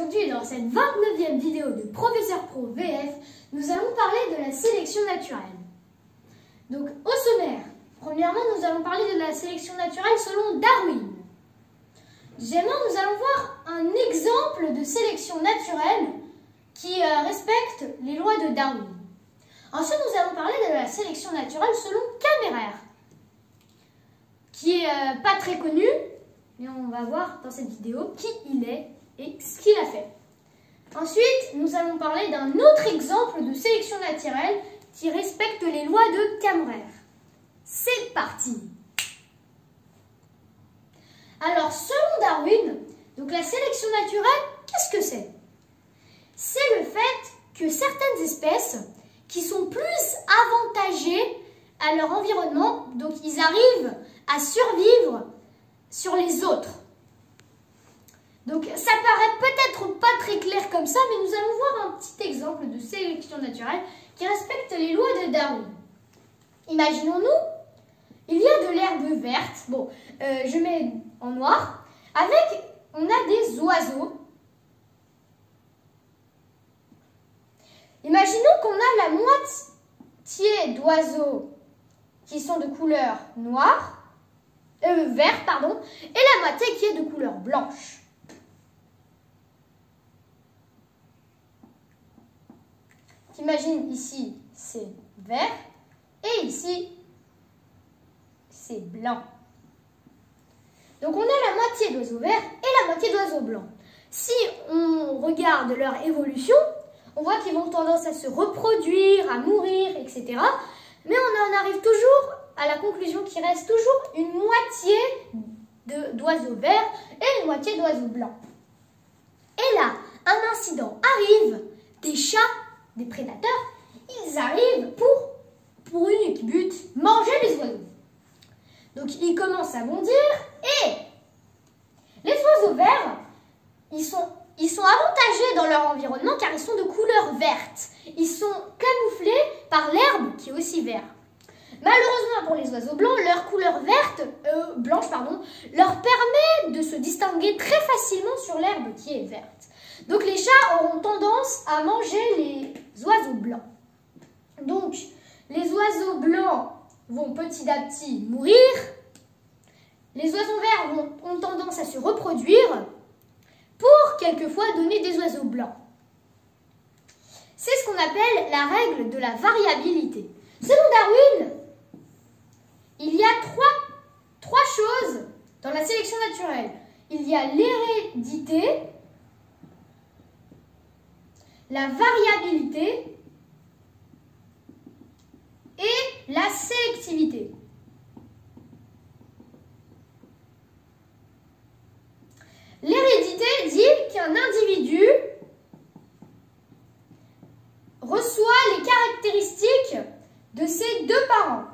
Aujourd'hui, dans cette 29e vidéo de Professeur Pro VF, nous allons parler de la sélection naturelle. Donc, au sommaire, premièrement, nous allons parler de la sélection naturelle selon Darwin. Deuxièmement, nous allons voir un exemple de sélection naturelle qui respecte les lois de Darwin. Ensuite, nous allons parler de la sélection naturelle selon Kammerer, qui est pas très connu, mais on va voir dans cette vidéo qui il est et ce qu'il a fait. Ensuite, nous allons parler d'un autre exemple de sélection naturelle qui respecte les lois de Kammerer. C'est parti! Alors, selon Darwin, donc la sélection naturelle, qu'est-ce que c'est? C'est le fait que certaines espèces qui sont plus avantagées à leur environnement, donc ils arrivent à survivre sur les autres. Donc ça paraît peut-être pas très clair comme ça, mais nous allons voir un petit exemple de sélection naturelle qui respecte les lois de Darwin. Imaginons-nous, il y a de l'herbe verte, bon, je mets en noir, on a des oiseaux. Imaginons qu'on a la moitié d'oiseaux qui sont de couleur noire, vert, pardon, et la moitié qui est de couleur blanche. T'imagines ici c'est vert et ici c'est blanc. Donc on a la moitié d'oiseaux verts et la moitié d'oiseaux blancs. Si on regarde leur évolution, on voit qu'ils vont tendance à se reproduire, à mourir, etc. Mais on en arrive toujours à la conclusion qu'il reste toujours une moitié d'oiseaux verts et une moitié d'oiseaux blancs. Et là, un incident arrive, des chats, des prédateurs, ils arrivent pour unique but, manger les oiseaux. Donc ils commencent à bondir et les oiseaux verts, ils sont avantagés dans leur environnement car ils sont de couleur verte. Ils sont camouflés par l'herbe qui est aussi verte. Malheureusement pour les oiseaux blancs, leur couleur blanche leur permet de se distinguer très facilement sur l'herbe qui est verte. Donc les chats auront tendance à manger les oiseaux blancs. Donc les oiseaux blancs vont petit à petit mourir. Les oiseaux verts ont tendance à se reproduire pour quelquefois donner des oiseaux blancs. C'est ce qu'on appelle la règle de la variabilité. Selon Darwin, il y a trois choses dans la sélection naturelle. Il y a l'hérédité, la variabilité et la sélectivité. L'hérédité dit qu'un individu reçoit les caractéristiques de ses deux parents.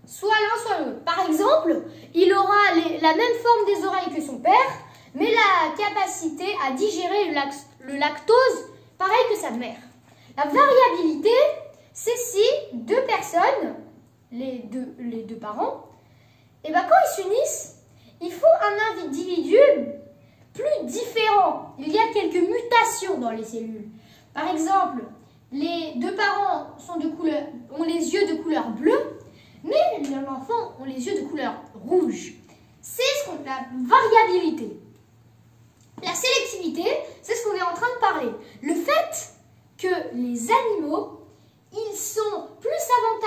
Soit l'un, soit l'autre. Par exemple, il aura la même forme des oreilles que son père, mais la capacité à digérer le lactose, pareil que sa mère. La variabilité, c'est si deux personnes, les deux parents, et quand ils s'unissent, il faut un individu plus différent. Il y a quelques mutations dans les cellules. Par exemple, les deux parents ont les yeux de couleur bleue, mais l'enfant ont les yeux de couleur rouge. C'est ce qu'on appelle la variabilité. La sélectivité, c'est ce qu'on est en train de parler. Le fait que les animaux, ils sont plus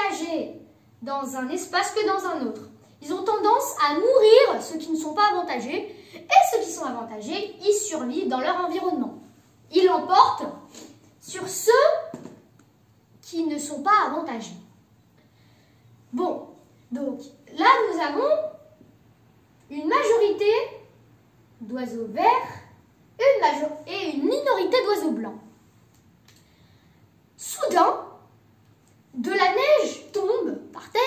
avantagés dans un espace que dans un autre. Ils ont tendance à nourrir ceux qui ne sont pas avantagés, et ceux qui sont avantagés, ils survivent dans leur environnement. Ils l'emportent sur ceux qui ne sont pas avantagés. Bon, donc là nous avons une majorité d'oiseaux verts et une minorité d'oiseaux blancs. Soudain, de la neige tombe par terre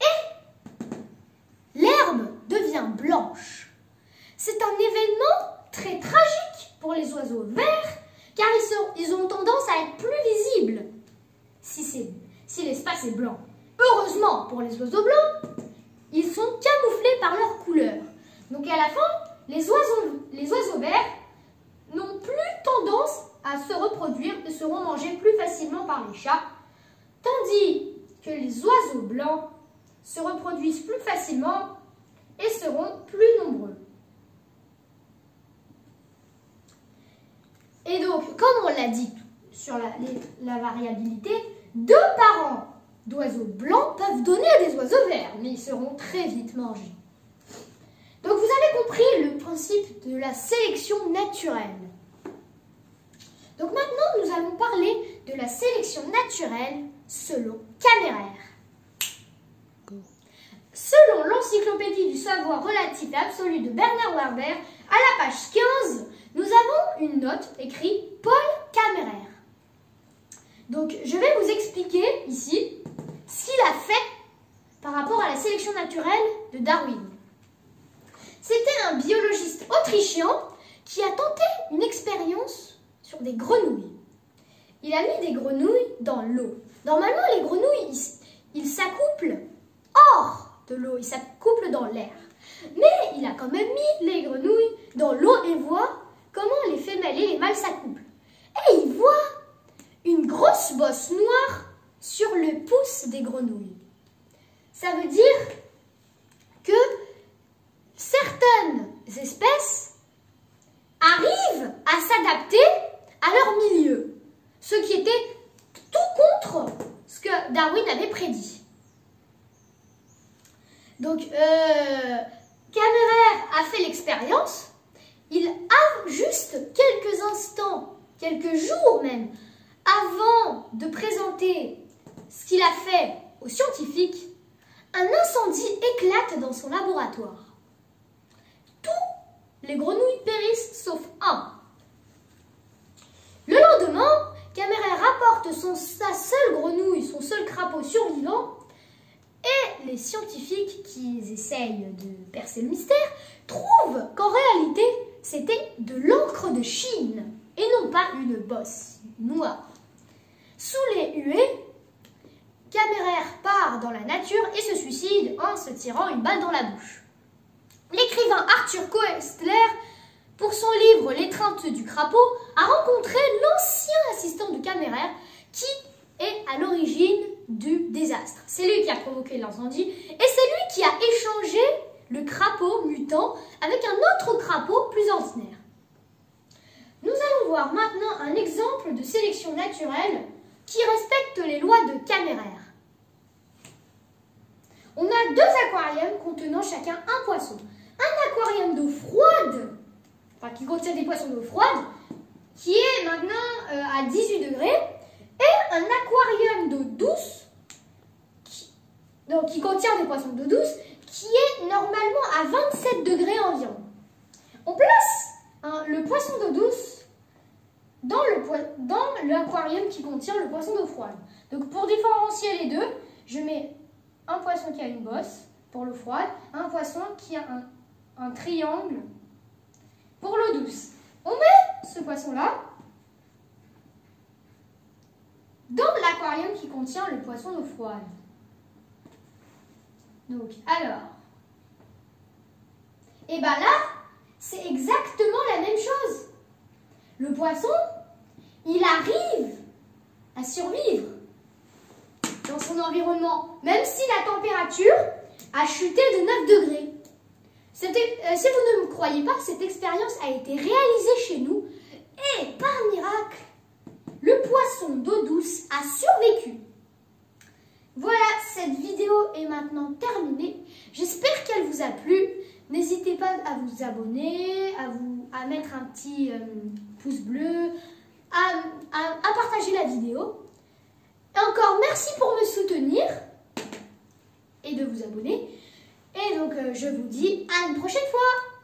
et l'herbe devient blanche. C'est un événement très tragique pour les oiseaux verts car ils ont tendance à être plus visibles si l'espace est blanc. Heureusement pour les oiseaux blancs, ils sont camouflés par leur couleur. Donc à la fin, les les oiseaux verts n'ont plus tendance à se reproduire et seront mangés plus facilement par les chats, tandis que les oiseaux blancs se reproduisent plus facilement et seront plus nombreux. Et donc, comme on l'a dit sur la variabilité, 2 parents d'oiseaux blancs peuvent donner à des oiseaux verts, mais ils seront très vite mangés. Donc vous avez compris le principe de la sélection naturelle. Donc maintenant, nous allons parler de la sélection naturelle selon Kammerer. Selon l'encyclopédie du savoir relatif et absolu de Bernard Werber, à la page 15, nous avons une note écrite Paul Kammerer. Donc je vais vous expliquer ici ce qu'il a fait par rapport à la sélection naturelle de Darwin. C'était un biologiste autrichien qui a tenté une expérience sur des grenouilles. Il a mis des grenouilles dans l'eau. Normalement, les grenouilles, ils s'accouplent hors de l'eau, ils s'accouplent dans l'air. Mais il a quand même mis les grenouilles dans l'eau et voit comment les femelles et les mâles s'accouplent. Et il voit une grosse bosse noire sur le pouce des grenouilles. Ça veut dire que certaines espèces arrivent à s'adapter à leur milieu, ce qui était tout contre ce que Darwin avait prédit. Donc, Kammerer a fait l'expérience. Il a juste quelques instants, quelques jours même, avant de présenter ce qu'il a fait aux scientifiques, un incendie éclate dans son laboratoire. Tous les grenouilles périssent sauf un. Le lendemain, Kammerer rapporte sa seule grenouille, son seul crapaud survivant, et les scientifiques qui essayent de percer le mystère trouvent qu'en réalité, c'était de l'encre de Chine et non pas une bosse noire. Sous les huées, Kammerer part dans la nature et se suicide en se tirant une balle dans la bouche. L'écrivain Arthur Koestler, pour son livre L'étreinte du crapaud, a rencontré l'ancien assistant de Kammerer qui est à l'origine du désastre. C'est lui qui a provoqué l'incendie et c'est lui qui a échangé le crapaud mutant avec un autre crapaud plus ordinaire. Nous allons voir maintenant un exemple de sélection naturelle qui respecte les lois de Kammerer. On a 2 aquariums contenant chacun un poisson. Un aquarium d'eau froide, enfin qui contient des poissons d'eau froide, qui est maintenant à 18 degrés, et un aquarium d'eau douce, qui contient des poissons d'eau douce, qui est normalement à 27 degrés environ. On place le poisson d'eau douce dans l'aquarium qui contient le poisson d'eau froide. Donc pour différencier les deux, je mets un poisson qui a une bosse pour l'eau froide, un poisson qui a un triangle pour l'eau douce. On met ce poisson-là dans l'aquarium qui contient le poisson d'eau froide. Donc, alors, et bien là, c'est exactement la même chose. Le poisson, il arrive à survivre dans son environnement, même si la température a chuté de 9 degrés. Si vous ne me croyez pas, cette expérience a été réalisée chez nous et, par miracle, le poisson d'eau douce a survécu. Voilà, cette vidéo est maintenant terminée. J'espère qu'elle vous a plu. N'hésitez pas à vous abonner, à mettre un petit pouce bleu, à partager la vidéo. Et encore, merci pour me soutenir et de vous abonner. Et donc, je vous dis à une prochaine fois.